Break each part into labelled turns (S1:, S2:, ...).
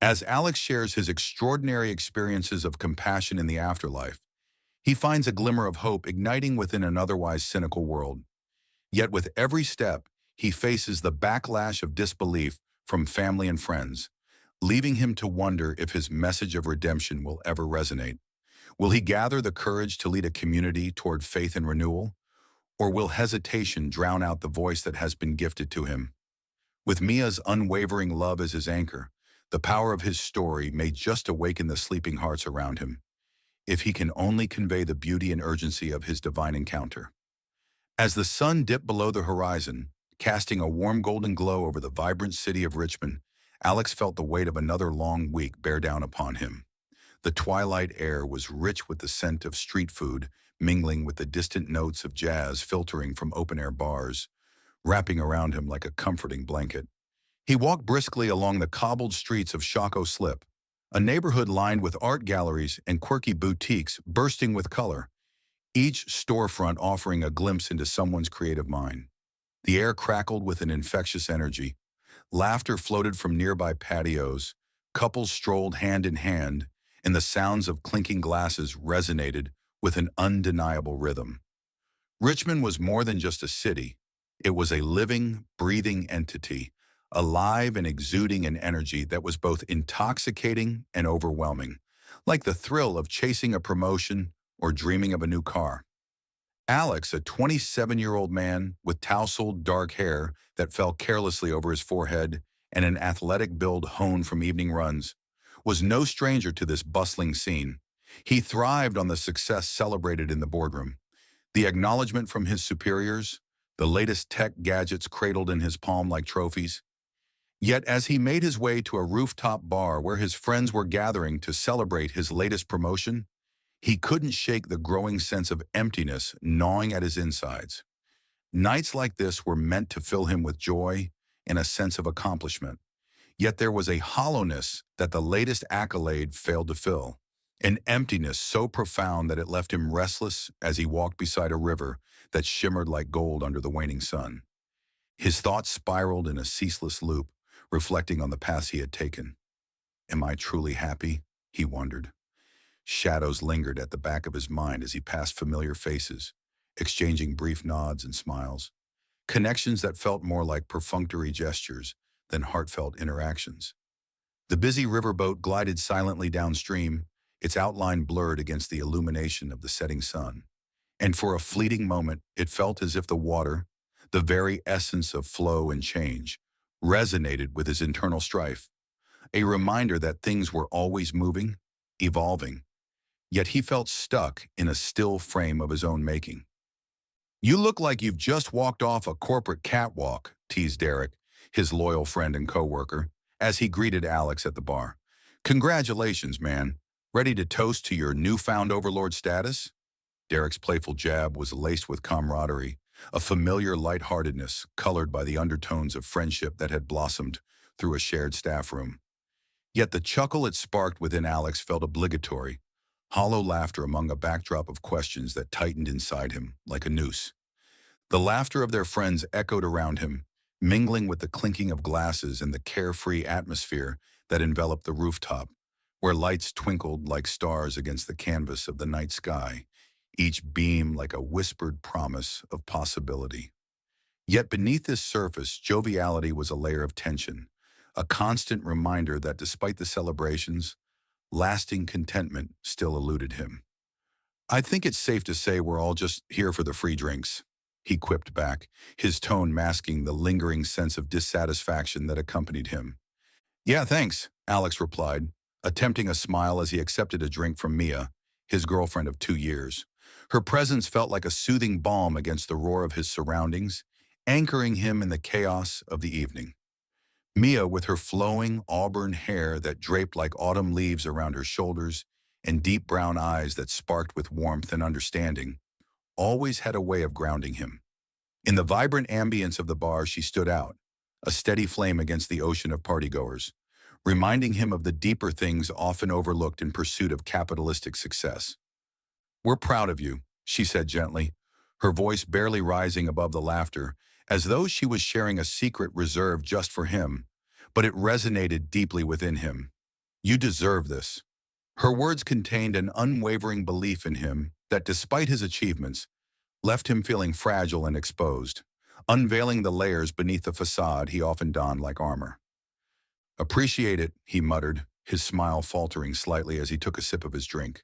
S1: As Alex shares his extraordinary experiences of compassion in the afterlife, he finds a glimmer of hope igniting within an otherwise cynical world. Yet with every step, he faces the backlash of disbelief from family and friends, leaving him to wonder if his message of redemption will ever resonate. Will he gather the courage to lead a community toward faith and renewal? Or will hesitation drown out the voice that has been gifted to him? With Mia's unwavering love as his anchor, the power of his story may just awaken the sleeping hearts around him, if he can only convey the beauty and urgency of his divine encounter. As the sun dipped below the horizon, casting a warm golden glow over the vibrant city of Richmond, Alex felt the weight of another long week bear down upon him. The twilight air was rich with the scent of street food, mingling with the distant notes of jazz filtering from open-air bars, wrapping around him like a comforting blanket. He walked briskly along the cobbled streets of Shako Slip, a neighborhood lined with art galleries and quirky boutiques bursting with color, each storefront offering a glimpse into someone's creative mind. The air crackled with an infectious energy. Laughter floated from nearby patios, couples strolled hand in hand, and the sounds of clinking glasses resonated with an undeniable rhythm. Richmond was more than just a city. It was a living, breathing entity, alive and exuding an energy that was both intoxicating and overwhelming, like the thrill of chasing a promotion or dreaming of a new car. Alex, a 27-year-old man with tousled dark hair that fell carelessly over his forehead and an athletic build honed from evening runs, was no stranger to this bustling scene. He thrived on the success celebrated in the boardroom, the acknowledgement from his superiors, the latest tech gadgets cradled in his palm like trophies. Yet as he made his way to a rooftop bar where his friends were gathering to celebrate his latest promotion, he couldn't shake the growing sense of emptiness gnawing at his insides. Nights like this were meant to fill him with joy and a sense of accomplishment. Yet there was a hollowness that the latest accolade failed to fill, an emptiness so profound that it left him restless as he walked beside a river that shimmered like gold under the waning sun. His thoughts spiraled in a ceaseless loop, reflecting on the paths he had taken. Am I truly happy? He wondered. Shadows lingered at the back of his mind as he passed familiar faces, exchanging brief nods and smiles, connections that felt more like perfunctory gestures than heartfelt interactions. The busy riverboat glided silently downstream, its outline blurred against the illumination of the setting sun. And for a fleeting moment, it felt as if the water, the very essence of flow and change, resonated with his internal strife, a reminder that things were always moving, evolving. Yet he felt stuck in a still frame of his own making. You look like you've just walked off a corporate catwalk, teased Derek, his loyal friend and coworker, as he greeted Alex at the bar. Congratulations, man. Ready to toast to your newfound overlord status? Derek's playful jab was laced with camaraderie, a familiar lightheartedness colored by the undertones of friendship that had blossomed through a shared staff room. Yet the chuckle it sparked within Alex felt obligatory, hollow laughter among a backdrop of questions that tightened inside him like a noose. The laughter of their friends echoed around him, mingling with the clinking of glasses and the carefree atmosphere that enveloped the rooftop, where lights twinkled like stars against the canvas of the night sky, each beam like a whispered promise of possibility. Yet beneath this surface, joviality was a layer of tension, a constant reminder that despite the celebrations, lasting contentment still eluded him. I think it's safe to say we're all just here for the free drinks, he quipped back, his tone masking the lingering sense of dissatisfaction that accompanied him. Yeah, thanks, Alex replied, attempting a smile as he accepted a drink from Mia, his girlfriend of 2 years. Her presence felt like a soothing balm against the roar of his surroundings, anchoring him in the chaos of the evening. Mia, with her flowing auburn hair that draped like autumn leaves around her shoulders and deep brown eyes that sparked with warmth and understanding, always had a way of grounding him. In the vibrant ambience of the bar, she stood out, a steady flame against the ocean of partygoers, reminding him of the deeper things often overlooked in pursuit of capitalistic success. We're proud of you, she said gently, her voice barely rising above the laughter, as though she was sharing a secret reserved just for him, but it resonated deeply within him. You deserve this. Her words contained an unwavering belief in him that, despite his achievements, left him feeling fragile and exposed, unveiling the layers beneath the facade he often donned like armor. Appreciate it, he muttered, his smile faltering slightly as he took a sip of his drink.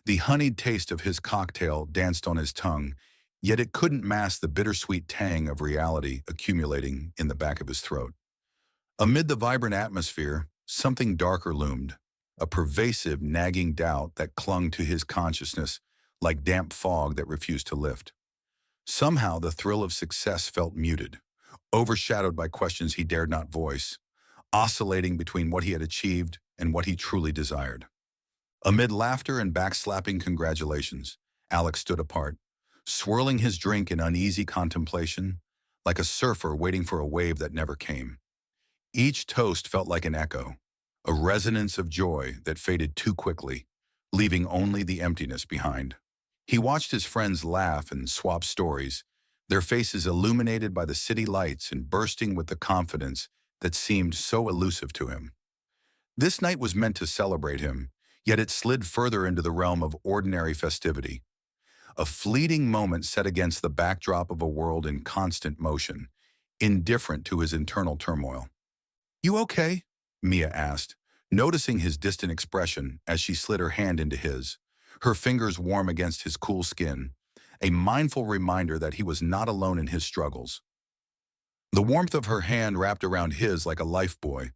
S1: The honeyed taste of his cocktail danced on his tongue, yet it couldn't mask the bittersweet tang of reality accumulating in the back of his throat. Amid the vibrant atmosphere, something darker loomed, a pervasive, nagging doubt that clung to his consciousness like damp fog that refused to lift. Somehow the thrill of success felt muted, overshadowed by questions he dared not voice, oscillating between what he had achieved and what he truly desired. Amid laughter and backslapping congratulations, Alex stood apart, swirling his drink in uneasy contemplation, like a surfer waiting for a wave that never came. Each toast felt like an echo, a resonance of joy that faded too quickly, leaving only the emptiness behind. He watched his friends laugh and swap stories, their faces illuminated by the city lights and bursting with the confidence that seemed so elusive to him. This night was meant to celebrate him, yet it slid further into the realm of ordinary festivity, a fleeting moment set against the backdrop of a world in constant motion, indifferent to his internal turmoil. "You okay?" Mia asked, noticing his distant expression as she slid her hand into his, her fingers warm against his cool skin, a mindful reminder that he was not alone in his struggles. The warmth of her hand wrapped around his like a lifebuoy,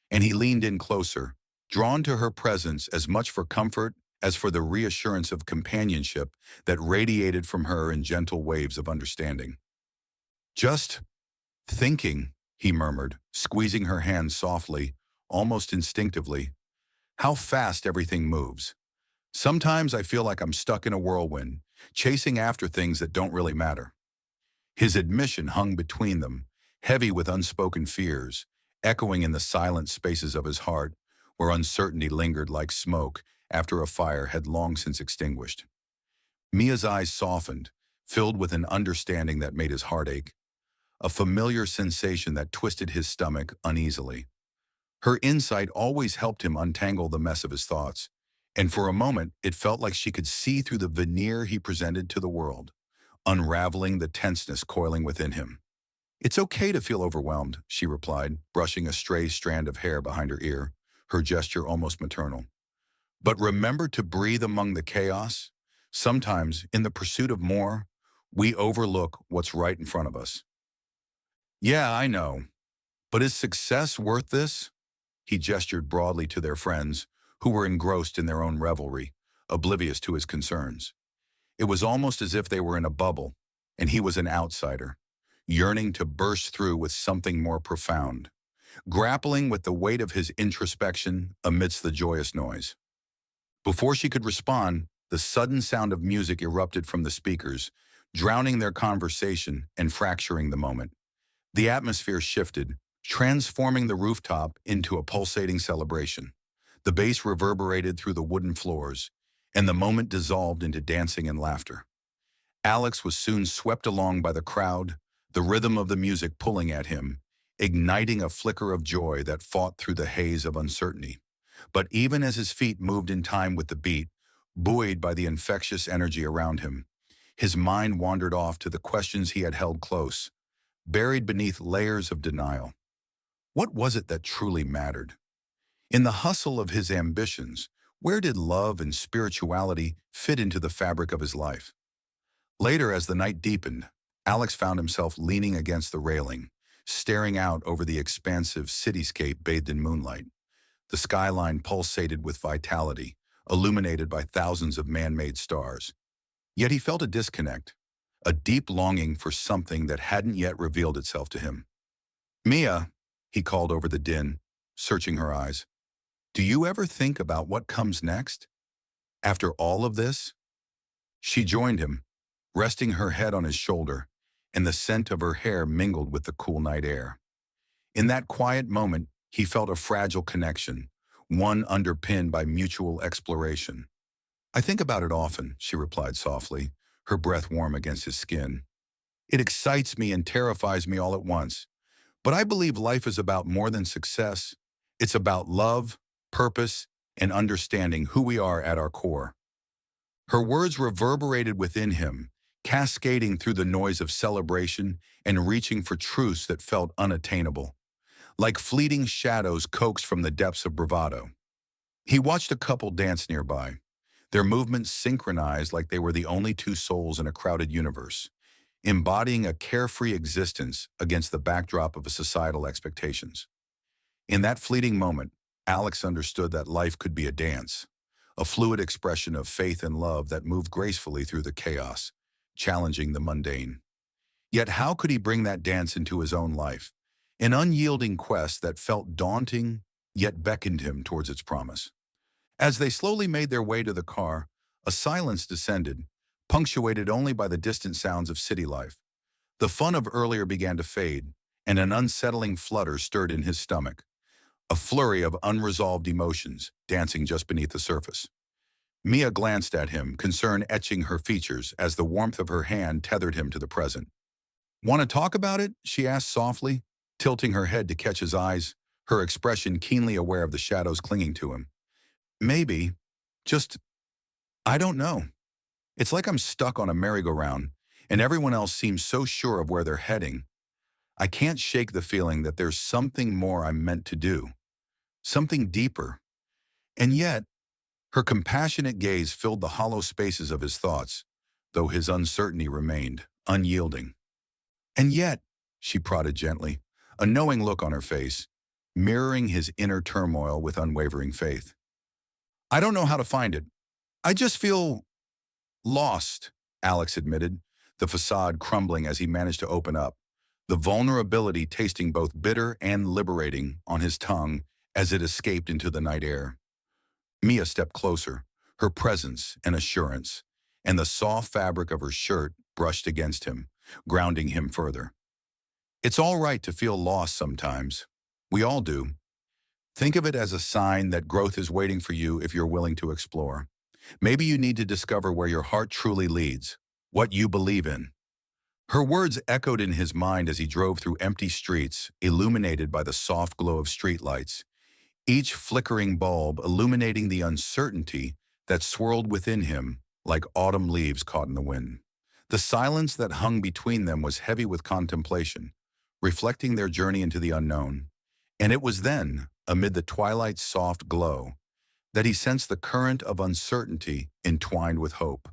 S1: and he leaned in closer, drawn to her presence as much for comfort as for the reassurance of companionship that radiated from her in gentle waves of understanding. "Just thinking," he murmured, squeezing her hand softly, almost instinctively. "How fast everything moves. Sometimes I feel like I'm stuck in a whirlwind, chasing after things that don't really matter." His admission hung between them, heavy with unspoken fears, echoing in the silent spaces of his heart, where uncertainty lingered like smoke after a fire had long since extinguished. Mia's eyes softened, filled with an understanding that made his heart ache, a familiar sensation that twisted his stomach uneasily. Her insight always helped him untangle the mess of his thoughts, and for a moment it felt like she could see through the veneer he presented to the world, unraveling the tenseness coiling within him. "It's okay to feel overwhelmed," she replied, brushing a stray strand of hair behind her ear, her gesture almost maternal. "But remember to breathe among the chaos. Sometimes, in the pursuit of more, we overlook what's right in front of us." "Yeah, I know. But is success worth this?" He gestured broadly to their friends, who were engrossed in their own revelry, oblivious to his concerns. It was almost as if they were in a bubble, and he was an outsider, yearning to burst through with something more profound, grappling with the weight of his introspection amidst the joyous noise. Before she could respond, the sudden sound of music erupted from the speakers, drowning their conversation and fracturing the moment. The atmosphere shifted, transforming the rooftop into a pulsating celebration. The bass reverberated through the wooden floors, and the moment dissolved into dancing and laughter. Alex was soon swept along by the crowd, the rhythm of the music pulling at him, igniting a flicker of joy that fought through the haze of uncertainty. But even as his feet moved in time with the beat, buoyed by the infectious energy around him, his mind wandered off to the questions he had held close, buried beneath layers of denial. What was it that truly mattered? In the hustle of his ambitions, where did love and spirituality fit into the fabric of his life? Later, as the night deepened, Alex found himself leaning against the railing, staring out over the expansive cityscape bathed in moonlight. The skyline pulsated with vitality, illuminated by thousands of man-made stars. Yet he felt a disconnect, a deep longing for something that hadn't yet revealed itself to him. "Mia," he called over the din, searching her eyes, "do you ever think about what comes next? After all of this?" She joined him, resting her head on his shoulder, and the scent of her hair mingled with the cool night air. In that quiet moment, he felt a fragile connection, one underpinned by mutual exploration. "I think about it often," she replied softly, her breath warm against his skin. "It excites me and terrifies me all at once. But I believe life is about more than success. It's about love, purpose, and understanding who we are at our core. Her words reverberated within him, cascading through the noise of celebration and reaching for truths that felt unattainable, like fleeting shadows coaxed from the depths of bravado. He watched a couple dance nearby, their movements synchronized like they were the only two souls in a crowded universe, embodying a carefree existence against the backdrop of societal expectations. In that fleeting moment, Alex understood that life could be a dance, a fluid expression of faith and love that moved gracefully through the chaos, challenging the mundane. Yet how could he bring that dance into his own life? An unyielding quest that felt daunting, yet beckoned him towards its promise. As they slowly made their way to the car, a silence descended, punctuated only by the distant sounds of city life. The fun of earlier began to fade, and an unsettling flutter stirred in his stomach, a flurry of unresolved emotions dancing just beneath the surface. Mia glanced at him, concern etching her features as the warmth of her hand tethered him to the present. "Want to talk about it?" she asked softly, tilting her head to catch his eyes, her expression keenly aware of the shadows clinging to him. "Maybe. Just, I don't know. It's like I'm stuck on a merry-go-round, and everyone else seems so sure of where they're heading. I can't shake the feeling that there's something more I'm meant to do, something deeper." And yet, her compassionate gaze filled the hollow spaces of his thoughts, though his uncertainty remained, unyielding. "And yet," she prodded gently, a knowing look on her face, mirroring his inner turmoil with unwavering faith. "I don't know how to find it. I just feel lost," Alex admitted, the facade crumbling as he managed to open up, the vulnerability tasting both bitter and liberating on his tongue as it escaped into the night air. Mia stepped closer, her presence and assurance, and the soft fabric of her shirt brushed against him, grounding him further. "It's all right to feel lost sometimes. We all do. Think of it as a sign that growth is waiting for you if you're willing to explore. Maybe you need to discover where your heart truly leads, what you believe in." Her words echoed in his mind as he drove through empty streets, illuminated by the soft glow of streetlights, each flickering bulb illuminating the uncertainty that swirled within him like autumn leaves caught in the wind. The silence that hung between them was heavy with contemplation, reflecting their journey into the unknown. And it was then, amid the twilight's soft glow, that he sensed the current of uncertainty entwined with hope,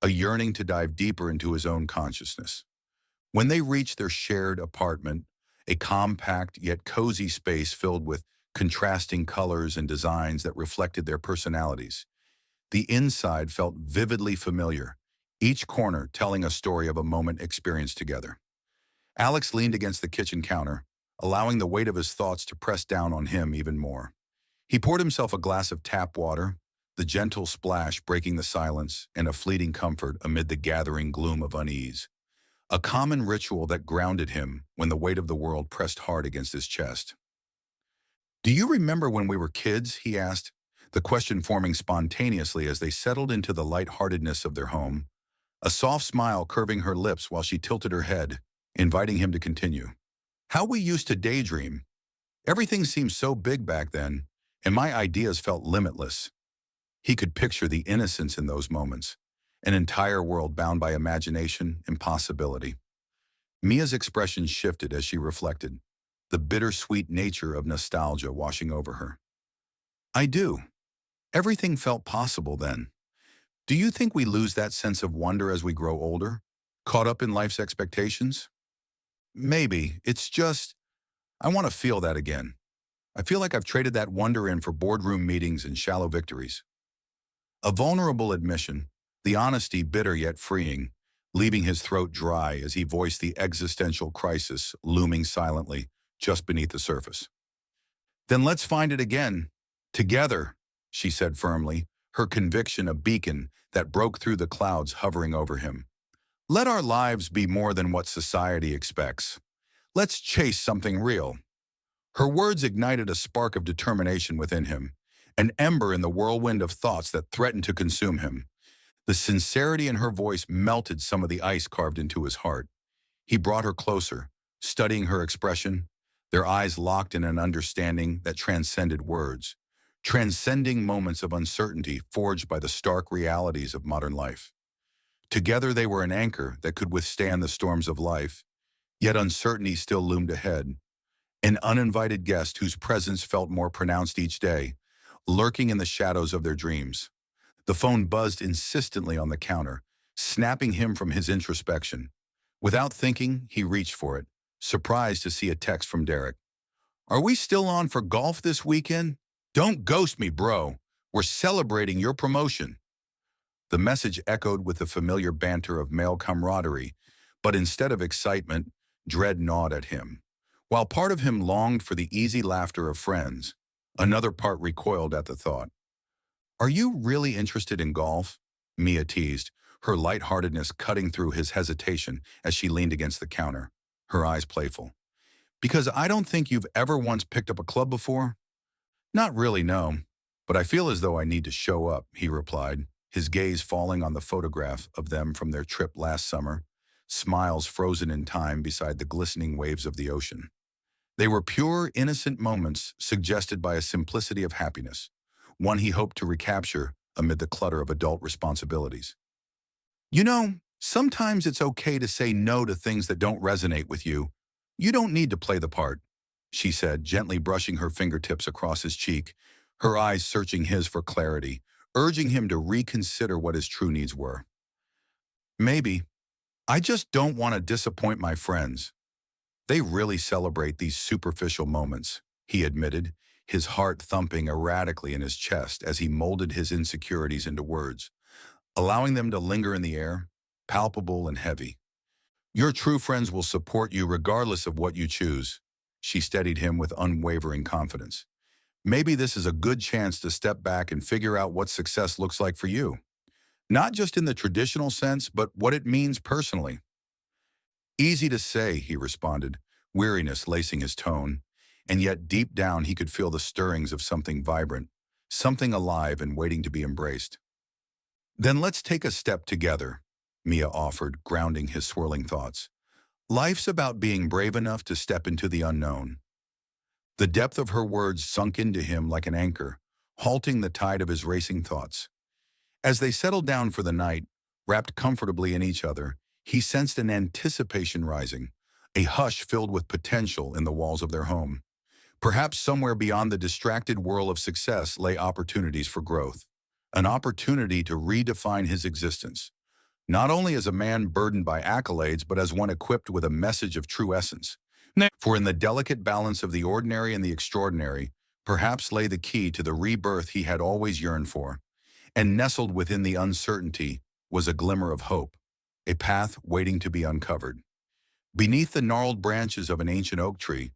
S1: a yearning to dive deeper into his own consciousness. When they reached their shared apartment, a compact yet cozy space filled with contrasting colors and designs that reflected their personalities, the inside felt vividly familiar, each corner telling a story of a moment experienced together. Alex leaned against the kitchen counter, allowing the weight of his thoughts to press down on him even more. He poured himself a glass of tap water, the gentle splash breaking the silence and a fleeting comfort amid the gathering gloom of unease. A common ritual that grounded him when the weight of the world pressed hard against his chest. "Do you remember when we were kids?" he asked, the question forming spontaneously as they settled into the lightheartedness of their home, a soft smile curving her lips while she tilted her head, inviting him to continue. "How we used to daydream. Everything seemed so big back then, and my ideas felt limitless." He could picture the innocence in those moments, an entire world bound by imagination and possibility. Mia's expression shifted as she reflected, the bittersweet nature of nostalgia washing over her. "I do. Everything felt possible then. Do you think we lose that sense of wonder as we grow older, caught up in life's expectations?" "Maybe. It's just, I want to feel that again. I feel like I've traded that wonder in for boardroom meetings and shallow victories." A vulnerable admission, the honesty bitter yet freeing, leaving his throat dry as he voiced the existential crisis looming silently just beneath the surface. "Then let's find it again. Together," she said firmly, her conviction a beacon that broke through the clouds hovering over him. "Let our lives be more than what society expects. Let's chase something real." Her words ignited a spark of determination within him, an ember in the whirlwind of thoughts that threatened to consume him. The sincerity in her voice melted some of the ice carved into his heart. He brought her closer, studying her expression, their eyes locked in an understanding that transcended words. transcending moments of uncertainty forged by the stark realities of modern life. Together they were an anchor that could withstand the storms of life, yet uncertainty still loomed ahead, an uninvited guest whose presence felt more pronounced each day, lurking in the shadows of their dreams. The phone buzzed insistently on the counter, snapping him from his introspection. Without thinking, he reached for it, surprised to see a text from Derek. "Are we still on for golf this weekend? Don't ghost me, bro. We're celebrating your promotion." The message echoed with the familiar banter of male camaraderie, but instead of excitement, dread gnawed at him. While part of him longed for the easy laughter of friends, another part recoiled at the thought. "Are you really interested in golf?" Mia teased, her lightheartedness cutting through his hesitation as she leaned against the counter, her eyes playful. "Because I don't think you've ever once picked up a club before?" "Not really, no. But I feel as though I need to show up," he replied, his gaze falling on the photograph of them from their trip last summer, smiles frozen in time beside the glistening waves of the ocean. They were pure, innocent moments suggested by a simplicity of happiness, one he hoped to recapture amid the clutter of adult responsibilities. "You know, sometimes it's okay to say no to things that don't resonate with you. You don't need to play the part," she said, gently brushing her fingertips across his cheek, her eyes searching his for clarity, urging him to reconsider what his true needs were. "Maybe. I just don't want to disappoint my friends. They really celebrate these superficial moments," he admitted, his heart thumping erratically in his chest as he molded his insecurities into words, allowing them to linger in the air, palpable and heavy. "Your true friends will support you regardless of what you choose," she steadied him with unwavering confidence. "Maybe this is a good chance to step back and figure out what success looks like for you. Not just in the traditional sense, but what it means personally." "Easy to say," he responded, weariness lacing his tone, and yet deep down he could feel the stirrings of something vibrant, something alive and waiting to be embraced. "Then let's take a step together," Mia offered, grounding his swirling thoughts. "Life's about being brave enough to step into the unknown." The depth of her words sunk into him like an anchor, halting the tide of his racing thoughts. As they settled down for the night, wrapped comfortably in each other, he sensed an anticipation rising, a hush filled with potential in the walls of their home. Perhaps somewhere beyond the distracted whirl of success lay opportunities for growth, an opportunity to redefine his existence, not only as a man burdened by accolades, but as one equipped with a message of true essence. For in the delicate balance of the ordinary and the extraordinary, perhaps lay the key to the rebirth he had always yearned for, and nestled within the uncertainty was a glimmer of hope, a path waiting to be uncovered. Beneath the gnarled branches of an ancient oak tree,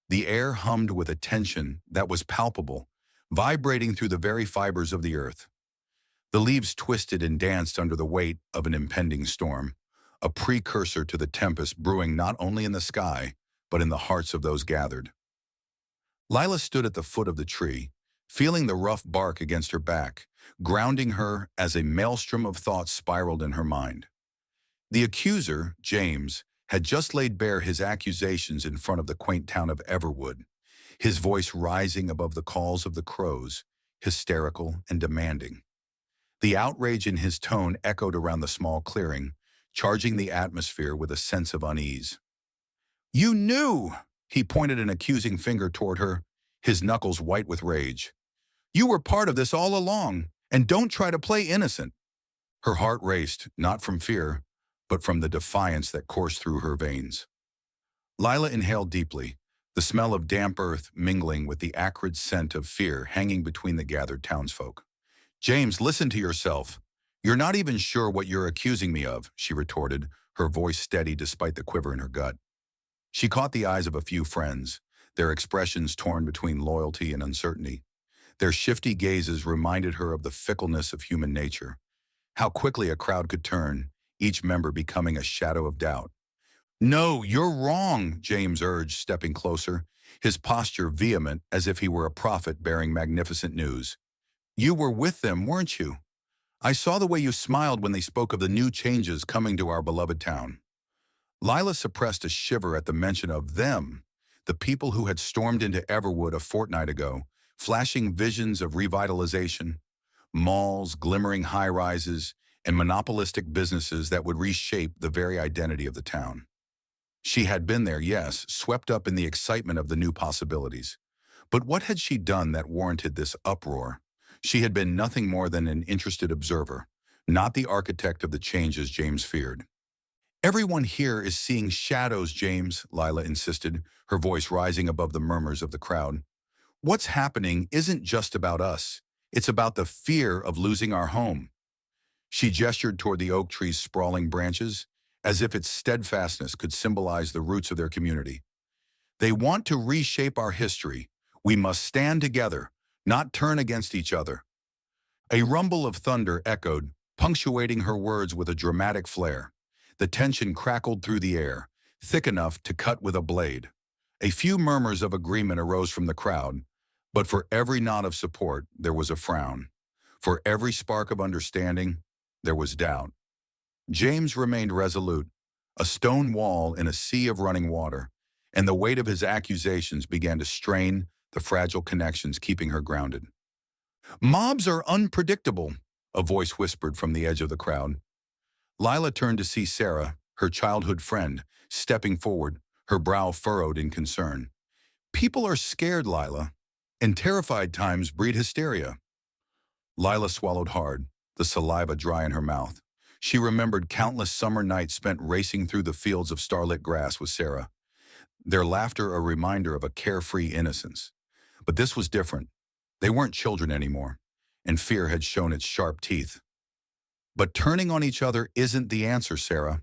S1: the air hummed with a tension that was palpable, vibrating through the very fibers of the earth. The leaves twisted and danced under the weight of an impending storm, a precursor to the tempest brewing not only in the sky, but in the hearts of those gathered. Lila stood at the foot of the tree, feeling the rough bark against her back, grounding her as a maelstrom of thoughts spiraled in her mind. The accuser, James, had just laid bare his accusations in front of the quaint town of Everwood, his voice rising above the calls of the crows, hysterical and demanding. The outrage in his tone echoed around the small clearing, charging the atmosphere with a sense of unease. "You knew!" He pointed an accusing finger toward her, his knuckles white with rage. "You were part of this all along, and don't try to play innocent." Her heart raced, not from fear, but from the defiance that coursed through her veins. Lila inhaled deeply, the smell of damp earth mingling with the acrid scent of fear hanging between the gathered townsfolk. "James, listen to yourself. You're not even sure what you're accusing me of," she retorted, her voice steady despite the quiver in her gut. She caught the eyes of a few friends, their expressions torn between loyalty and uncertainty. Their shifty gazes reminded her of the fickleness of human nature, how quickly a crowd could turn, each member becoming a shadow of doubt. "No, you're wrong," James urged, stepping closer, his posture vehement as if he were a prophet bearing magnificent news. "You were with them, weren't you? I saw the way you smiled when they spoke of the new changes coming to our beloved town." Lila suppressed a shiver at the mention of them, the people who had stormed into Everwood a fortnight ago, flashing visions of revitalization, malls, glimmering high-rises, and monopolistic businesses that would reshape the very identity of the town. She had been there, yes, swept up in the excitement of the new possibilities. But what had she done that warranted this uproar? She had been nothing more than an interested observer, not the architect of the changes James feared. Everyone here is seeing shadows, James, Lila insisted, her voice rising above the murmurs of the crowd. What's happening isn't just about us. It's about the fear of losing our home. She gestured toward the oak tree's sprawling branches, as if its steadfastness could symbolize the roots of their community. They want to reshape our history. We must stand together, not turn against each other. A rumble of thunder echoed, punctuating her words with a dramatic flair. The tension crackled through the air, thick enough to cut with a blade. A few murmurs of agreement arose from the crowd, but for every nod of support, there was a frown. For every spark of understanding, there was doubt. James remained resolute, a stone wall in a sea of running water, and the weight of his accusations began to strain the fragile connections keeping her grounded. Mobs are unpredictable, a voice whispered from the edge of the crowd. Lila turned to see Sarah, her childhood friend, stepping forward, her brow furrowed in concern. People are scared, Lila, and terrified times breed hysteria. Lila swallowed hard, the saliva dry in her mouth. She remembered countless summer nights spent racing through the fields of starlit grass with Sarah, their laughter a reminder of a carefree innocence. But this was different. They weren't children anymore, and fear had shown its sharp teeth. But turning on each other isn't the answer, Sarah.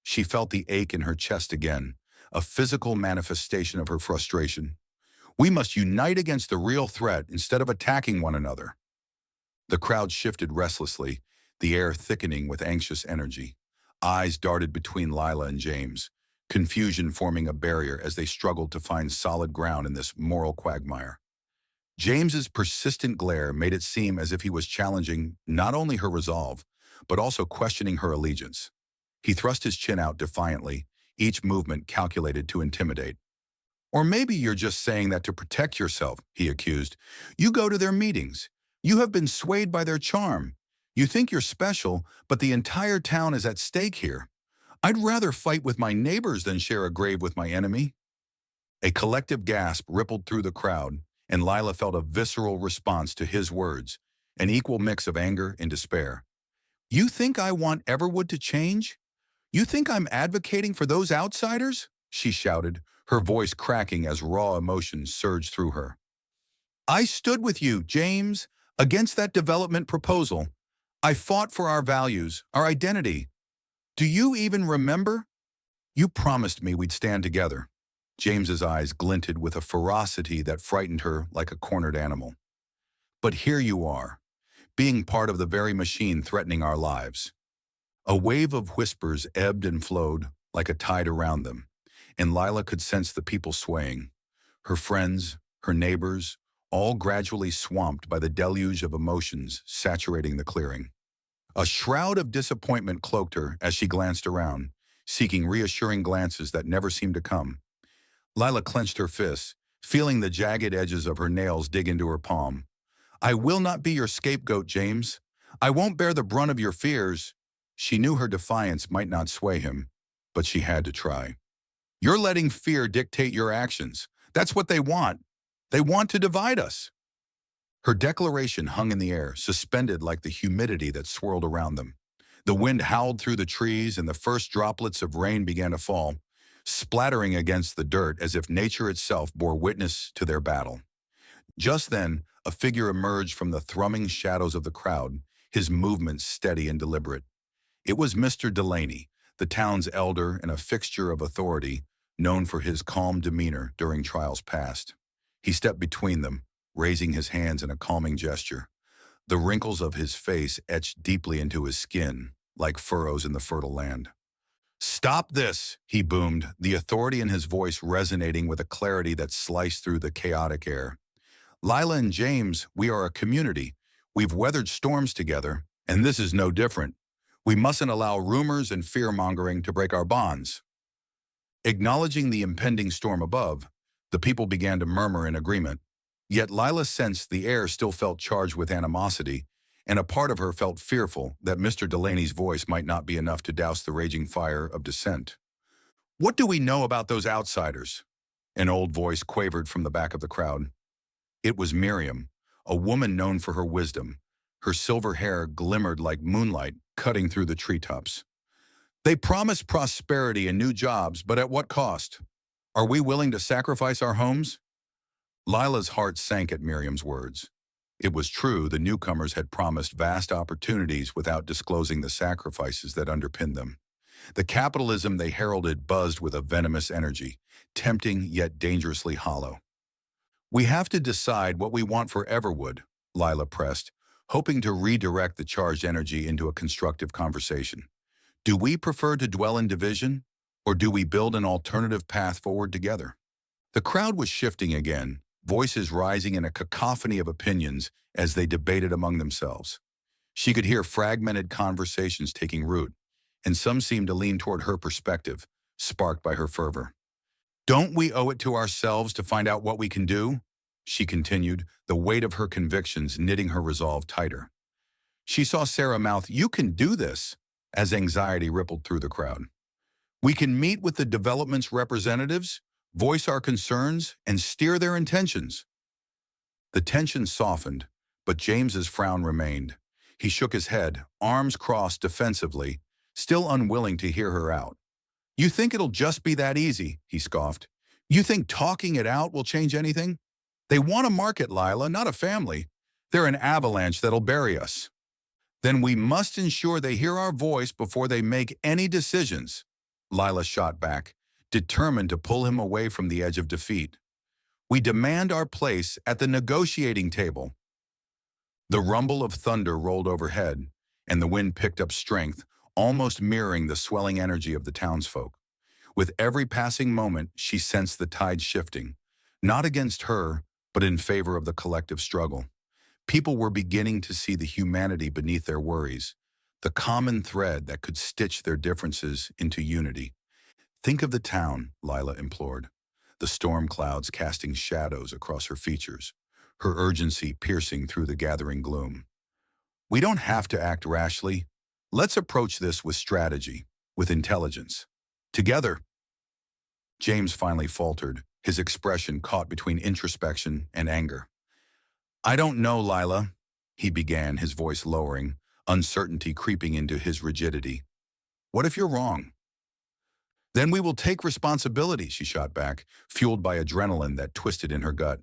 S1: She felt the ache in her chest again, a physical manifestation of her frustration. We must unite against the real threat instead of attacking one another. The crowd shifted restlessly, the air thickening with anxious energy. Eyes darted between Lila and James, confusion forming a barrier as they struggled to find solid ground in this moral quagmire. James's persistent glare made it seem as if he was challenging not only her resolve, but also questioning her allegiance. He thrust his chin out defiantly, each movement calculated to intimidate. Or maybe you're just saying that to protect yourself, he accused. You go to their meetings. You have been swayed by their charm. You think you're special, but the entire town is at stake here. I'd rather fight with my neighbors than share a grave with my enemy. A collective gasp rippled through the crowd, and Lila felt a visceral response to his words, an equal mix of anger and despair. You think I want Everwood to change? You think I'm advocating for those outsiders? She shouted, her voice cracking as raw emotions surged through her. I stood with you, James, against that development proposal. I fought for our values, our identity. Do you even remember? You promised me we'd stand together. James's eyes glinted with a ferocity that frightened her like a cornered animal. But here you are, being part of the very machine threatening our lives. A wave of whispers ebbed and flowed like a tide around them, and Lila could sense the people swaying. Her friends, her neighbors, all gradually swamped by the deluge of emotions saturating the clearing. A shroud of disappointment cloaked her as she glanced around, seeking reassuring glances that never seemed to come. Lila clenched her fists, feeling the jagged edges of her nails dig into her palm. I will not be your scapegoat, James. I won't bear the brunt of your fears. She knew her defiance might not sway him, but she had to try. You're letting fear dictate your actions. That's what they want. They want to divide us. Her declaration hung in the air, suspended like the humidity that swirled around them. The wind howled through the trees, and the first droplets of rain began to fall, splattering against the dirt as if nature itself bore witness to their battle. Just then, a figure emerged from the thrumming shadows of the crowd, his movements steady and deliberate. It was Mr. Delaney, the town's elder and a fixture of authority, known for his calm demeanor during trials past. He stepped between them, raising his hands in a calming gesture. The wrinkles of his face etched deeply into his skin, like furrows in the fertile land. Stop this, he boomed, the authority in his voice resonating with a clarity that sliced through the chaotic air. Lila and James, we are a community. We've weathered storms together, and this is no different. We mustn't allow rumors and fear-mongering to break our bonds. Acknowledging the impending storm above, the people began to murmur in agreement. Yet Lila sensed the air still felt charged with animosity, and a part of her felt fearful that Mr. Delaney's voice might not be enough to douse the raging fire of dissent. "What do we know about those outsiders?" An old voice quavered from the back of the crowd. It was Miriam, a woman known for her wisdom. Her silver hair glimmered like moonlight cutting through the treetops. "They promise prosperity and new jobs, but at what cost? Are we willing to sacrifice our homes?" Lila's heart sank at Miriam's words. It was true, the newcomers had promised vast opportunities without disclosing the sacrifices that underpinned them. The capitalism they heralded buzzed with a venomous energy, tempting yet dangerously hollow. "We have to decide what we want for Everwood," Lila pressed, hoping to redirect the charged energy into a constructive conversation. "Do we prefer to dwell in division, or do we build an alternative path forward together?" The crowd was shifting again, voices rising in a cacophony of opinions as they debated among themselves. She could hear fragmented conversations taking root, and some seemed to lean toward her perspective, sparked by her fervor. "Don't we owe it to ourselves to find out what we can do?" she continued, the weight of her convictions knitting her resolve tighter. She saw Sarah mouth, "You can do this," as anxiety rippled through the crowd. "We can meet with the development's representatives, voice our concerns, and steer their intentions." The tension softened, but James's frown remained. He shook his head, arms crossed defensively, still unwilling to hear her out. "You think it'll just be that easy?" he scoffed. "You think talking it out will change anything? They want a market, Lila, not a family. They're an avalanche that'll bury us." "Then we must ensure they hear our voice before they make any decisions," Lila shot back, determined to pull him away from the edge of defeat. "We demand our place at the negotiating table." The rumble of thunder rolled overhead, and the wind picked up strength, almost mirroring the swelling energy of the townsfolk. With every passing moment, she sensed the tide shifting, not against her, but in favor of the collective struggle. People were beginning to see the humanity beneath their worries, the common thread that could stitch their differences into unity. "Think of the town," Lila implored, the storm clouds casting shadows across her features, her urgency piercing through the gathering gloom. "We don't have to act rashly. Let's approach this with strategy, with intelligence. Together." James finally faltered, his expression caught between introspection and anger. "I don't know, Lila," he began, his voice lowering, uncertainty creeping into his rigidity. "What if you're wrong?" "Then we will take responsibility," she shot back, fueled by adrenaline that twisted in her gut.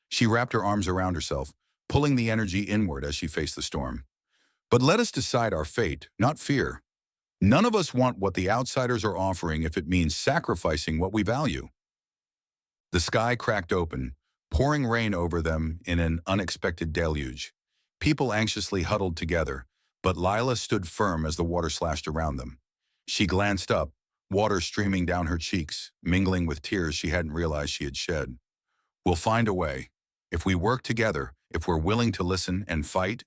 S1: She wrapped her arms around herself, pulling the energy inward as she faced the storm. "But let us decide our fate, not fear. None of us want what the outsiders are offering if it means sacrificing what we value." The sky cracked open, pouring rain over them in an unexpected deluge. People anxiously huddled together, but Lila stood firm as the water slashed around them. She glanced up, water streaming down her cheeks, mingling with tears she hadn't realized she had shed. "We'll find a way. If we work together, if we're willing to listen and fight."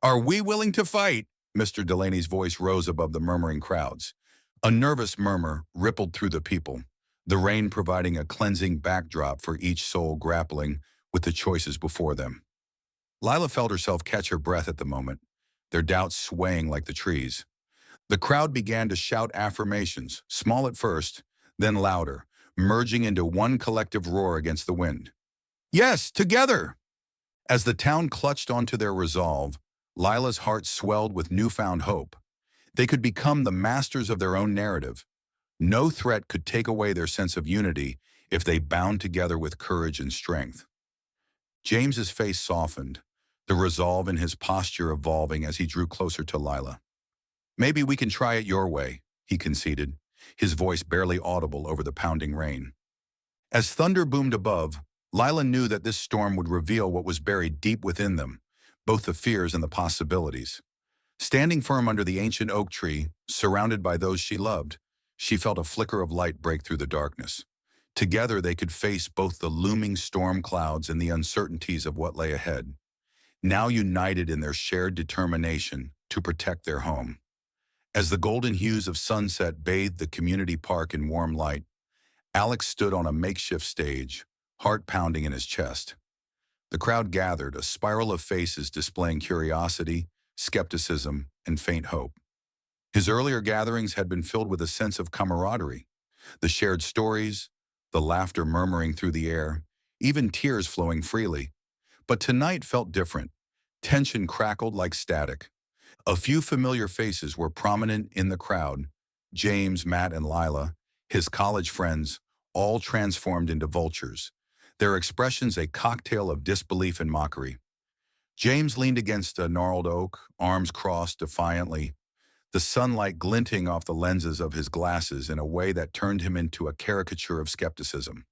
S1: "Are we willing to fight?" Mr. Delaney's voice rose above the murmuring crowds. A nervous murmur rippled through the people, the rain providing a cleansing backdrop for each soul grappling with the choices before them. Lila felt herself catch her breath at the moment, their doubts swaying like the trees. The crowd began to shout affirmations, small at first, then louder, merging into one collective roar against the wind. "Yes, together!" As the town clutched onto their resolve, Lila's heart swelled with newfound hope. They could become the masters of their own narrative. No threat could take away their sense of unity if they bound together with courage and strength. James's face softened, the resolve in his posture evolving as he drew closer to Lila. "Maybe we can try it your way," he conceded, his voice barely audible over the pounding rain. As thunder boomed above, Lila knew that this storm would reveal what was buried deep within them, both the fears and the possibilities. Standing firm under the ancient oak tree, surrounded by those she loved, she felt a flicker of light break through the darkness. Together they could face both the looming storm clouds and the uncertainties of what lay ahead, now united in their shared determination to protect their home. As the golden hues of sunset bathed the community park in warm light, Alex stood on a makeshift stage, heart pounding in his chest. The crowd gathered, a spiral of faces displaying curiosity, skepticism, and faint hope. His earlier gatherings had been filled with a sense of camaraderie, the shared stories, the laughter murmuring through the air, even tears flowing freely. But tonight felt different. Tension crackled like static. A few familiar faces were prominent in the crowd: James, Matt, and Lila, his college friends, all transformed into vultures, their expressions a cocktail of disbelief and mockery. James leaned against a gnarled oak, arms crossed defiantly, the sunlight glinting off the lenses of his glasses in a way that turned him into a caricature of skepticism.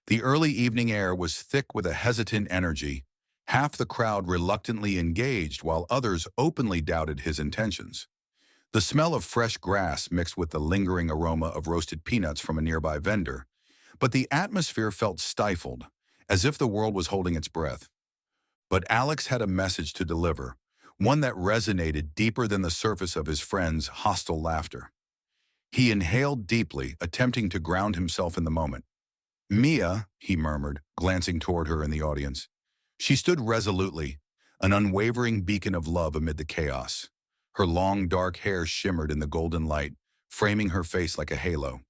S1: The early evening air was thick with a hesitant energy, half the crowd reluctantly engaged while others openly doubted his intentions. The smell of fresh grass mixed with the lingering aroma of roasted peanuts from a nearby vendor, but the atmosphere felt stifled, as if the world was holding its breath. But Alex had a message to deliver, one that resonated deeper than the surface of his friends' hostile laughter. He inhaled deeply, attempting to ground himself in the moment. "Mia," he murmured, glancing toward her in the audience. She stood resolutely, an unwavering beacon of love amid the chaos. Her long, dark hair shimmered in the golden light, framing her face like a halo.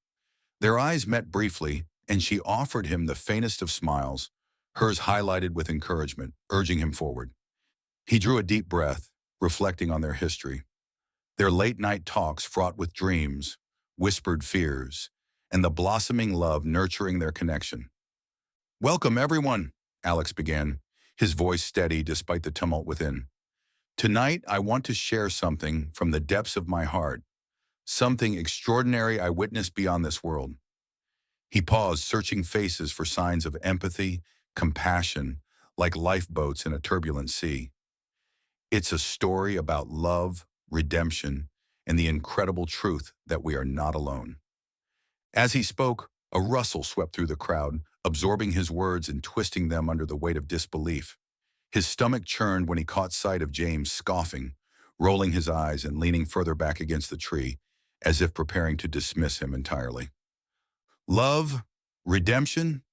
S1: Their eyes met briefly, and she offered him the faintest of smiles, hers highlighted with encouragement, urging him forward. He drew a deep breath, reflecting on their history, their late-night talks fraught with dreams, whispered fears, and the blossoming love nurturing their connection. "Welcome, everyone," Alex began, his voice steady despite the tumult within. "Tonight, I want to share something from the depths of my heart, something extraordinary I witnessed beyond this world." He paused, searching faces for signs of empathy, compassion, like lifeboats in a turbulent sea. "It's a story about love, redemption, and the incredible truth that we are not alone." As he spoke, a rustle swept through the crowd, absorbing his words and twisting them under the weight of disbelief. His stomach churned when he caught sight of James scoffing, rolling his eyes and leaning further back against the tree, as if preparing to dismiss him entirely. "Love? Redemption?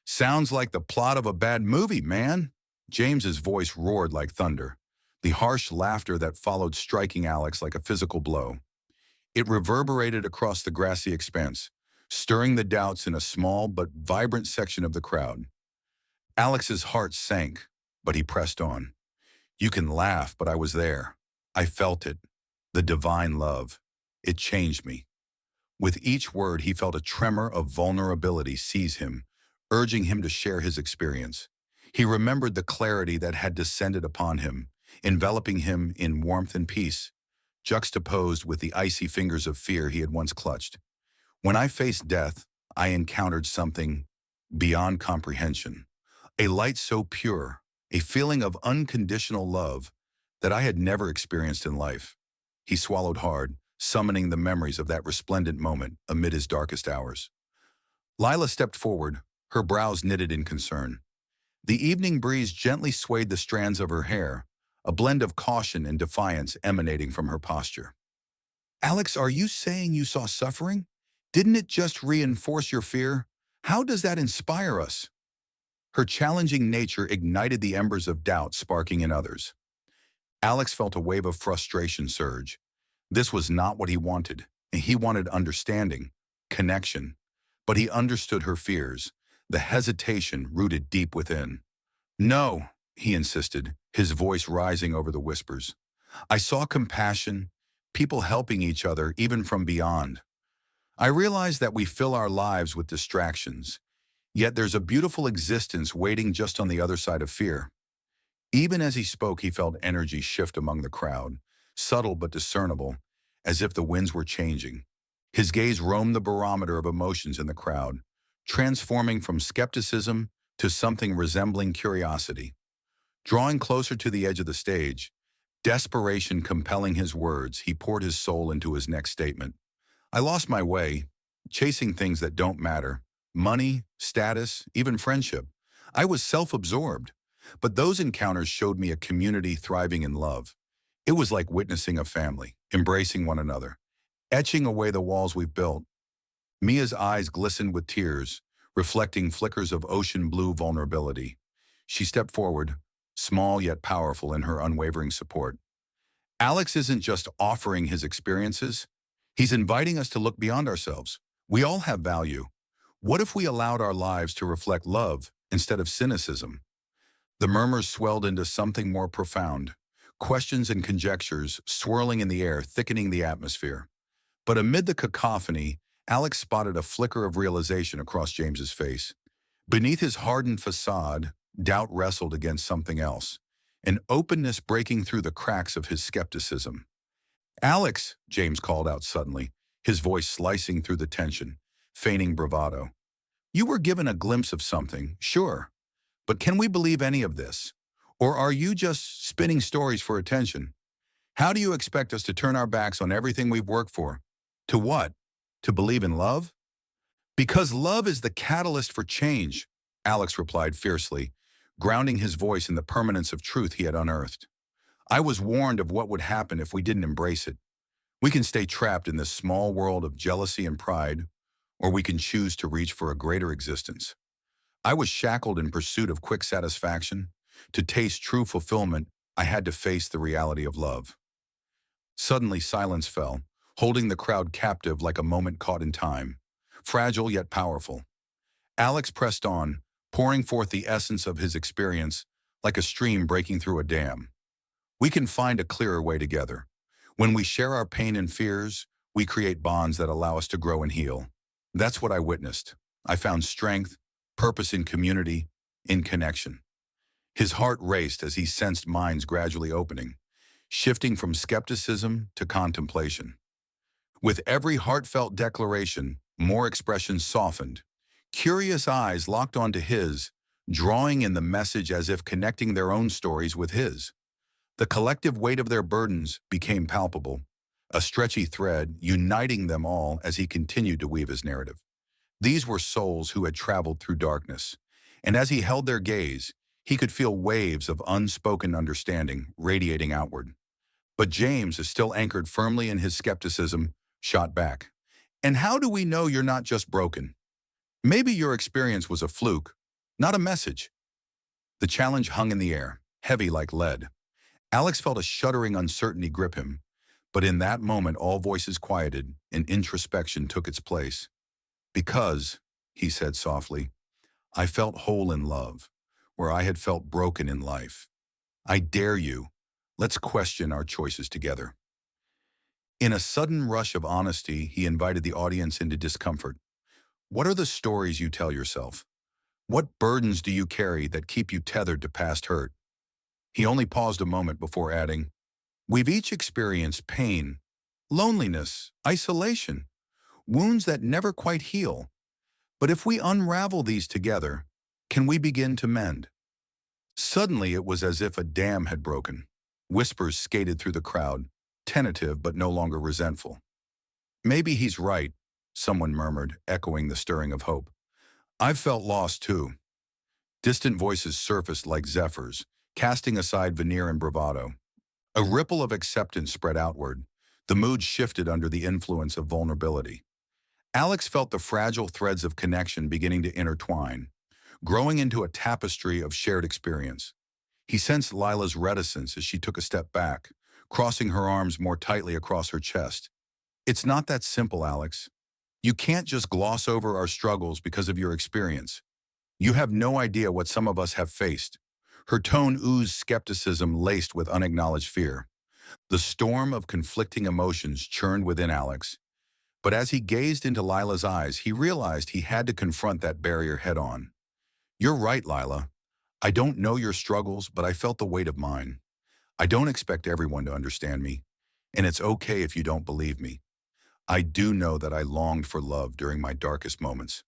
S1: Sounds like the plot of a bad movie, man." James's voice roared like thunder, the harsh laughter that followed striking Alex like a physical blow. It reverberated across the grassy expanse, stirring the doubts in a small but vibrant section of the crowd. Alex's heart sank, but he pressed on. "You can laugh, but I was there. I felt it. The divine love. It changed me." With each word, he felt a tremor of vulnerability seize him, urging him to share his experience. He remembered the clarity that had descended upon him, enveloping him in warmth and peace, juxtaposed with the icy fingers of fear he had once clutched. "When I faced death, I encountered something beyond comprehension. A light so pure, a feeling of unconditional love that I had never experienced in life." He swallowed hard, summoning the memories of that resplendent moment amid his darkest hours. Lila stepped forward, her brows knitted in concern. The evening breeze gently swayed the strands of her hair, a blend of caution and defiance emanating from her posture. "Alex, are you saying you saw suffering? Didn't it just reinforce your fear? How does that inspire us?" Her challenging nature ignited the embers of doubt sparking in others. Alex felt a wave of frustration surge. This was not what he wanted, and he wanted understanding, connection. But he understood her fears, the hesitation rooted deep within. "No," he insisted, his voice rising over the whispers. "I saw compassion, people helping each other even from beyond. I realized that we fill our lives with distractions, yet there's a beautiful existence waiting just on the other side of fear." Even as he spoke, he felt energy shift among the crowd, subtle but discernible, as if the winds were changing. His gaze roamed the barometer of emotions in the crowd, transforming from skepticism to something resembling curiosity. Drawing closer to the edge of the stage, desperation compelling his words, he poured his soul into his next statement. "I lost my way, chasing things that don't matter. Money, status, even friendship. I was self-absorbed. But those encounters showed me a community thriving in love. It was like witnessing a family, embracing one another, etching away the walls we've built." Mia's eyes glistened with tears, reflecting flickers of ocean blue vulnerability. She stepped forward, small yet powerful in her unwavering support. Alex isn't just offering his experiences, he's inviting us to look beyond ourselves. We all have value. What if we allowed our lives to reflect love instead of cynicism? The murmurs swelled into something more profound, questions and conjectures swirling in the air, thickening the atmosphere. But amid the cacophony, Alex spotted a flicker of realization across James's face. Beneath his hardened facade, doubt wrestled against something else, an openness breaking through the cracks of his skepticism. "Alex," James called out suddenly, his voice slicing through the tension, feigning bravado. "You were given a glimpse of something, sure, but can we believe any of this? Or are you just spinning stories for attention? How do you expect us to turn our backs on everything we've worked for? To what? To believe in love?" "Because love is the catalyst for change," Alex replied fiercely, grounding his voice in the permanence of truth he had unearthed. "I was warned of what would happen if we didn't embrace it. We can stay trapped in this small world of jealousy and pride, or we can choose to reach for a greater existence. I was shackled in pursuit of quick satisfaction. To taste true fulfillment, I had to face the reality of love." Suddenly silence fell, holding the crowd captive like a moment caught in time, fragile yet powerful. Alex pressed on, pouring forth the essence of his experience like a stream breaking through a dam. "We can find a clearer way together. When we share our pain and fears, we create bonds that allow us to grow and heal." That's what I witnessed. I found strength, purpose in community, in connection. His heart raced as he sensed minds gradually opening, shifting from skepticism to contemplation. With every heartfelt declaration, more expressions softened. Curious eyes locked onto his, drawing in the message as if connecting their own stories with his. The collective weight of their burdens became palpable, a stretchy thread uniting them all as he continued to weave his narrative. These were souls who had traveled through darkness, and as he held their gaze, he could feel waves of unspoken understanding radiating outward. But James is still anchored firmly in his skepticism, shot back. "And how do we know you're not just broken? Maybe your experience was a fluke, not a message." The challenge hung in the air, heavy like lead. Alex felt a shuddering uncertainty grip him, but in that moment all voices quieted and introspection took its place. "Because," he said softly, "I felt whole in love, where I had felt broken in life. I dare you, let's question our choices together." In a sudden rush of honesty, he invited the audience into discomfort. What are the stories you tell yourself? What burdens do you carry that keep you tethered to past hurt? He only paused a moment before adding, "We've each experienced pain, loneliness, isolation, wounds that never quite heal. But if we unravel these together, can we begin to mend?" Suddenly it was as if a dam had broken. Whispers skated through the crowd, tentative but no longer resentful. "Maybe he's right," someone murmured, echoing the stirring of hope. "I've felt lost too." Distant voices surfaced like zephyrs, casting aside veneer and bravado. A ripple of acceptance spread outward. The mood shifted under the influence of vulnerability. Alex felt the fragile threads of connection beginning to intertwine, growing into a tapestry of shared experience. He sensed Lila's reticence as she took a step back, crossing her arms more tightly across her chest. "It's not that simple, Alex. You can't just gloss over our struggles because of your experience. You have no idea what some of us have faced." Her tone oozed skepticism laced with unacknowledged fear. The storm of conflicting emotions churned within Alex, but as he gazed into Lila's eyes, he realized he had to confront that barrier head-on. "You're right, Lila. I don't know your struggles, but I felt the weight of mine. I don't expect everyone to understand me, and it's okay if you don't believe me. I do know that I longed for love during my darkest moments.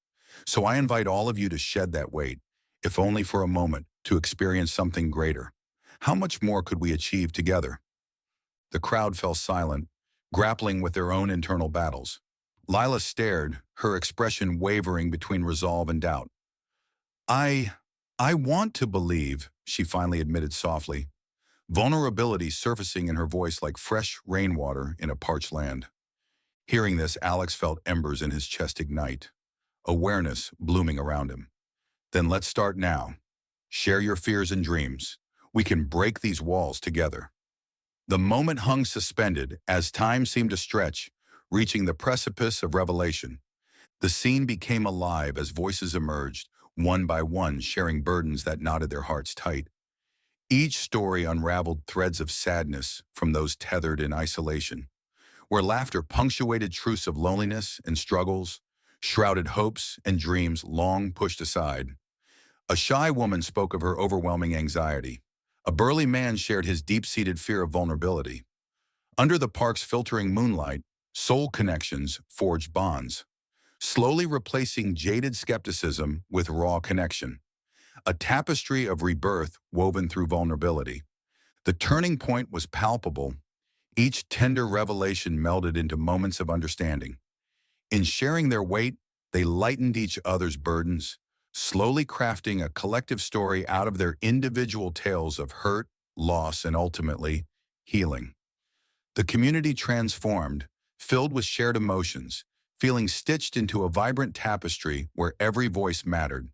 S1: So I invite all of you to shed that weight, if only for a moment, to experience something greater. How much more could we achieve together?" The crowd fell silent, grappling with their own internal battles. Lila stared, her expression wavering between resolve and doubt. I want to believe," she finally admitted softly, vulnerability surfacing in her voice like fresh rainwater in a parched land. Hearing this, Alex felt embers in his chest ignite, awareness blooming around him. "Then let's start now. Share your fears and dreams. We can break these walls together. The moment hung suspended as time seemed to stretch, reaching the precipice of revelation. The scene became alive as voices emerged, one by one sharing burdens that knotted their hearts tight. Each story unraveled threads of sadness from those tethered in isolation, where laughter punctuated truths of loneliness and struggles, shrouded hopes and dreams long pushed aside. A shy woman spoke of her overwhelming anxiety. A burly man shared his deep-seated fear of vulnerability. Under the park's filtering moonlight, soul connections forged bonds, slowly replacing jaded skepticism with raw connection. A tapestry of rebirth woven through vulnerability. The turning point was palpable. Each tender revelation melded into moments of understanding. In sharing their weight, they lightened each other's burdens, slowly crafting a collective story out of their individual tales of hurt, loss, and ultimately, healing. The community transformed, filled with shared emotions, feeling stitched into a vibrant tapestry where every voice mattered.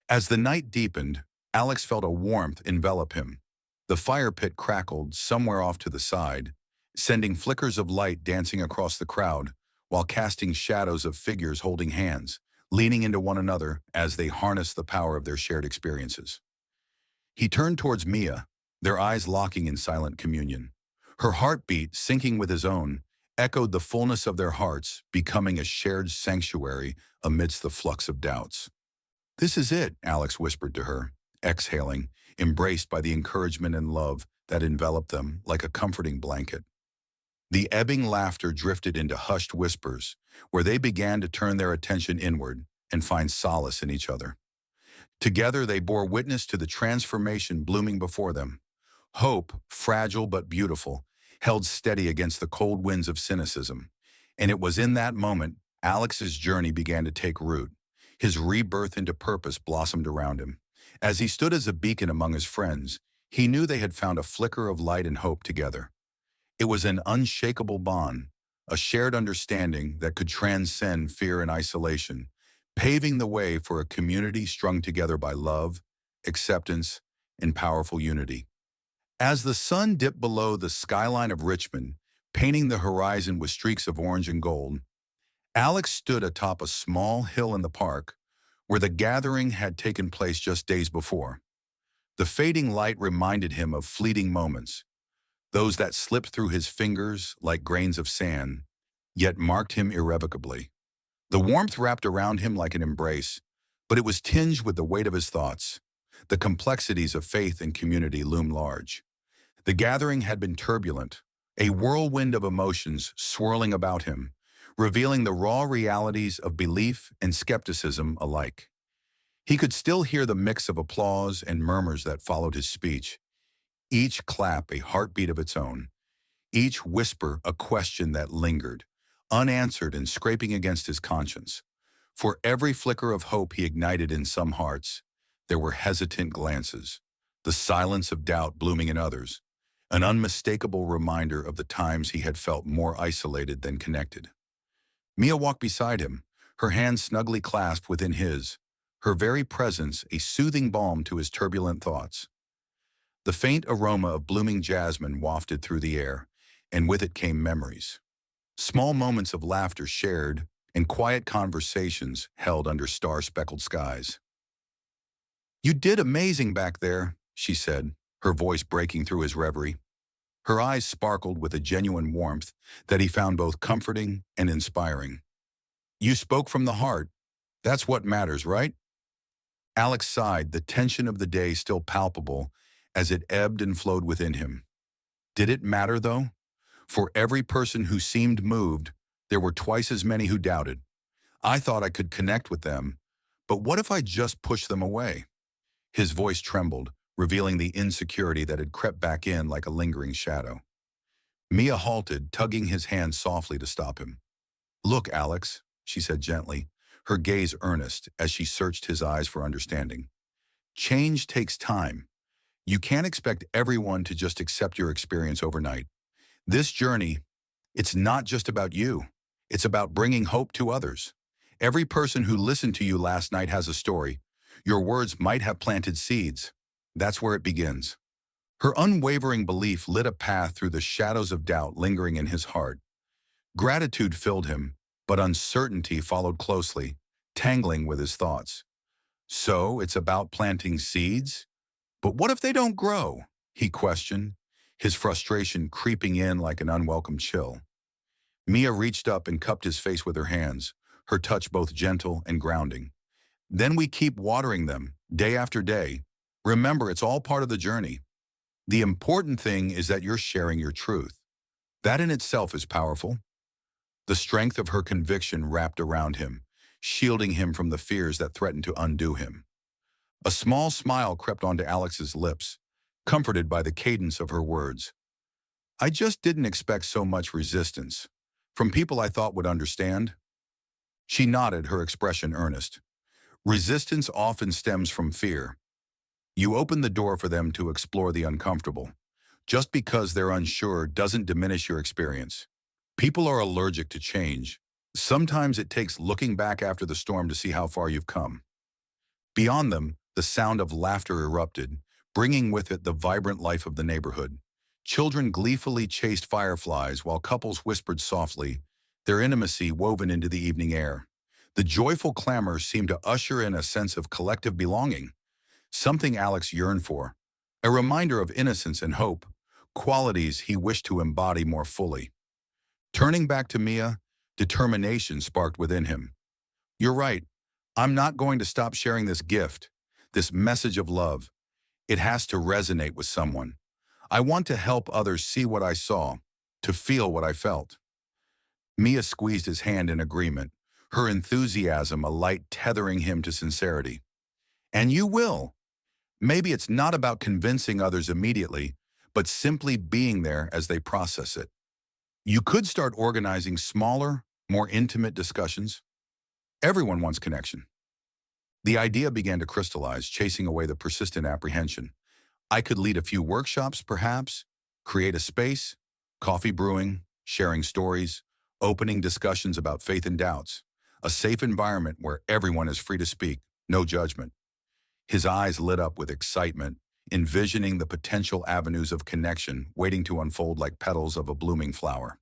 S1: As the night deepened, Alex felt a warmth envelop him. The fire pit crackled somewhere off to the side, sending flickers of light dancing across the crowd, while casting shadows of figures holding hands, leaning into one another as they harnessed the power of their shared experiences. He turned towards Mia, their eyes locking in silent communion. Her heartbeat, syncing with his own, echoed the fullness of their hearts, becoming a shared sanctuary amidst the flux of doubts. "This is it," Alex whispered to her, exhaling, embraced by the encouragement and love that enveloped them like a comforting blanket. The ebbing laughter drifted into hushed whispers, where they began to turn their attention inward and find solace in each other. Together they bore witness to the transformation blooming before them. Hope, fragile but beautiful, held steady against the cold winds of cynicism. And it was in that moment Alex's journey began to take root. His rebirth into purpose blossomed around him. As he stood as a beacon among his friends, he knew they had found a flicker of light and hope together. It was an unshakable bond, a shared understanding that could transcend fear and isolation, paving the way for a community strung together by love, acceptance, and powerful unity. As the sun dipped below the skyline of Richmond, painting the horizon with streaks of orange and gold, Alex stood atop a small hill in the park where the gathering had taken place just days before. The fading light reminded him of fleeting moments, those that slipped through his fingers like grains of sand, yet marked him irrevocably. The warmth wrapped around him like an embrace, but it was tinged with the weight of his thoughts. The complexities of faith and community loomed large. The gathering had been turbulent, a whirlwind of emotions swirling about him, revealing the raw realities of belief and skepticism alike. He could still hear the mix of applause and murmurs that followed his speech, each clap a heartbeat of its own, each whisper a question that lingered, unanswered and scraping against his conscience. For every flicker of hope he ignited in some hearts, there were hesitant glances, the silence of doubt blooming in others, an unmistakable reminder of the times he had felt more isolated than connected. Mia walked beside him, her hands snugly clasped within his, her very presence a soothing balm to his turbulent thoughts. The faint aroma of blooming jasmine wafted through the air, and with it came memories. Small moments of laughter shared and quiet conversations held under star-speckled skies. "You did amazing back there," she said, her voice breaking through his reverie. Her eyes sparkled with a genuine warmth that he found both comforting and inspiring. "You spoke from the heart. That's what matters, right?" Alex sighed, the tension of the day still palpable as it ebbed and flowed within him. Did it matter, though? For every person who seemed moved, there were twice as many who doubted. "I thought I could connect with them, but what if I just pushed them away?" His voice trembled, revealing the insecurity that had crept back in like a lingering shadow. Mia halted, tugging his hand softly to stop him. "Look, Alex," she said gently, her gaze earnest as she searched his eyes for understanding. "Change takes time. You can't expect everyone to just accept your experience overnight. This journey, it's not just about you. It's about bringing hope to others. Every person who listened to you last night has a story, Your words might have planted seeds. That's where it begins. Her unwavering belief lit a path through the shadows of doubt lingering in his heart. Gratitude filled him, but uncertainty followed closely, tangling with his thoughts. So it's about planting seeds? But what if they don't grow? He questioned, his frustration creeping in like an unwelcome chill. Mia reached up and cupped his face with her hands, her touch both gentle and grounding. Then we keep watering them, day after day. Remember, it's all part of the journey. The important thing is that you're sharing your truth. That in itself is powerful. The strength of her conviction wrapped around him, shielding him from the fears that threatened to undo him. A small smile crept onto Alex's lips, comforted by the cadence of her words. I just didn't expect so much resistance. From people I thought would understand. She nodded, her expression earnest. Resistance often stems from fear. You open the door for them to explore the uncomfortable. Just because they're unsure doesn't diminish your experience. People are allergic to change. Sometimes it takes looking back after the storm to see how far you've come. Beyond them, the sound of laughter erupted, bringing with it the vibrant life of the neighborhood. Children gleefully chased fireflies while couples whispered softly, their intimacy woven into the evening air. The joyful clamor seemed to usher in a sense of collective belonging, something Alex yearned for, a reminder of innocence and hope, qualities he wished to embody more fully. Turning back to Mia, determination sparked within him. You're right. I'm not going to stop sharing this gift, this message of love. It has to resonate with someone. I want to help others see what I saw, to feel what I felt. Mia squeezed his hand in agreement, her enthusiasm a light tethering him to sincerity. And you will. Maybe it's not about convincing others immediately, but simply being there as they process it. You could start organizing smaller, more intimate discussions. Everyone wants connection. The idea began to crystallize, chasing away the persistent apprehension. I could lead a few workshops, perhaps, create a space, coffee brewing, sharing stories, opening discussions about faith and doubts, a safe environment where everyone is free to speak, no judgment. His eyes lit up with excitement, envisioning the potential avenues of connection waiting to unfold like petals of a blooming flower.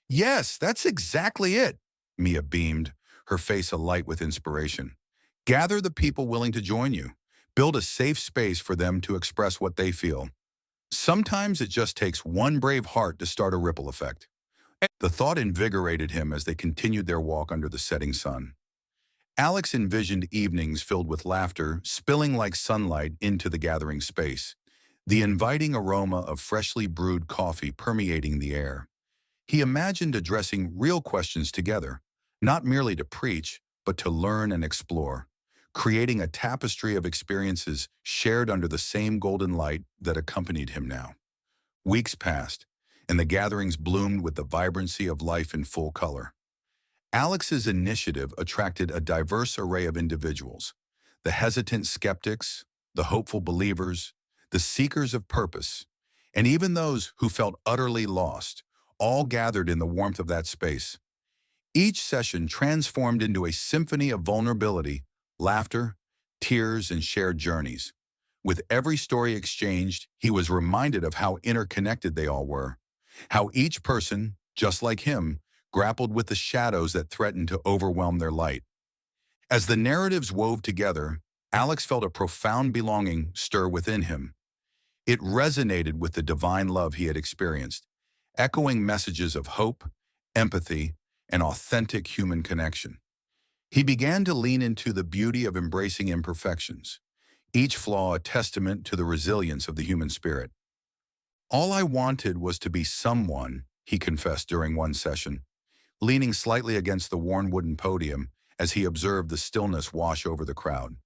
S1: Yes, that's exactly it, Mia beamed, her face alight with inspiration. Gather the people willing to join you. Build a safe space for them to express what they feel. Sometimes it just takes one brave heart to start a ripple effect. The thought invigorated him as they continued their walk under the setting sun. Alex envisioned evenings filled with laughter, spilling like sunlight into the gathering space, the inviting aroma of freshly brewed coffee permeating the air. He imagined addressing real questions together, not merely to preach, but to learn and explore, creating a tapestry of experiences shared under the same golden light that accompanied him now. Weeks passed, and the gatherings bloomed with the vibrancy of life in full color. Alex's initiative attracted a diverse array of individuals, the hesitant skeptics, the hopeful believers, the seekers of purpose, and even those who felt utterly lost, all gathered in the warmth of that space. Each session transformed into a symphony of vulnerability, laughter, tears, and shared journeys. With every story exchanged, he was reminded of how interconnected they all were, how each person, just like him, grappled with the shadows that threatened to overwhelm their light. As the narratives wove together, Alex felt a profound belonging stir within him. It resonated with the divine love he had experienced, echoing messages of hope, empathy, and authentic human connection. He began to lean into the beauty of embracing imperfections, each flaw a testament to the resilience of the human spirit. All I wanted was to be someone, he confessed during one session, leaning slightly against the worn wooden podium as he observed the stillness wash over the crowd.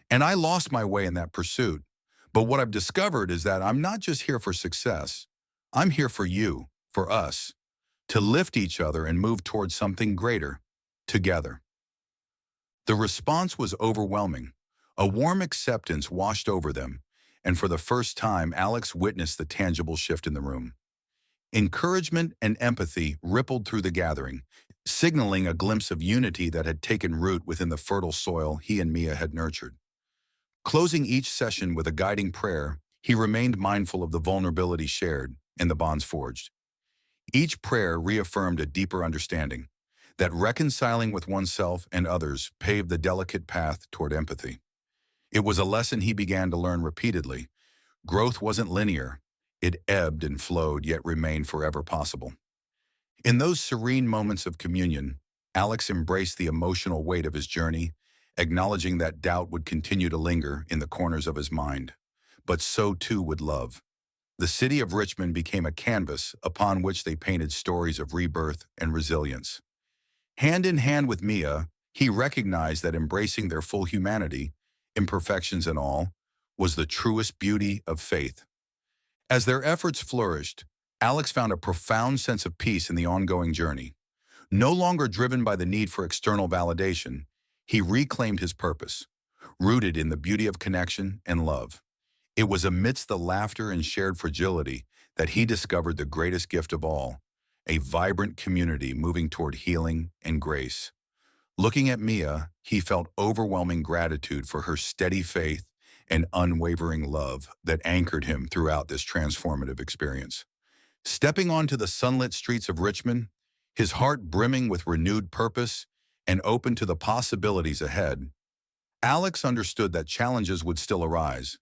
S1: And I lost my way in that pursuit. But what I've discovered is that I'm not just here for success. I'm here for you, for us, to lift each other and move towards something greater, together. The response was overwhelming. A warm acceptance washed over them, and for the first time, Alex witnessed the tangible shift in the room. Encouragement and empathy rippled through the gathering, signaling a glimpse of unity that had taken root within the fertile soil he and Mia had nurtured. Closing each session with a guiding prayer, he remained mindful of the vulnerability shared and the bonds forged. Each prayer reaffirmed a deeper understanding that reconciling with oneself and others paved the delicate path toward empathy. It was a lesson he began to learn repeatedly. Growth wasn't linear. It ebbed and flowed, yet remained forever possible. In those serene moments of communion, Alex embraced the emotional weight of his journey, acknowledging that doubt would continue to linger in the corners of his mind. But so too would love. The city of Richmond became a canvas upon which they painted stories of rebirth and resilience. Hand in hand with Mia, he recognized that embracing their full humanity, imperfections and all, was the truest beauty of faith. As their efforts flourished, Alex found a profound sense of peace in the ongoing journey. No longer driven by the need for external validation, he reclaimed his purpose, rooted in the beauty of connection and love. It was amidst the laughter and shared fragility that he discovered the greatest gift of all, a vibrant community moving toward healing and grace. Looking at Mia, he felt overwhelming gratitude for her steady faith and unwavering love that anchored him throughout this transformative experience. Stepping onto the sunlit streets of Richmond, his heart brimming with renewed purpose and open to the possibilities ahead, Alex understood that challenges would still arise.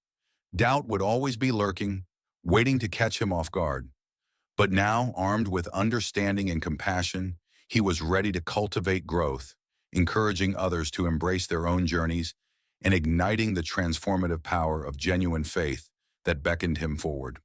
S1: Doubt would always be lurking, waiting to catch him off guard. But now, armed with understanding and compassion, he was ready to cultivate growth, encouraging others to embrace their own journeys and igniting the transformative power of genuine faith that beckoned him forward.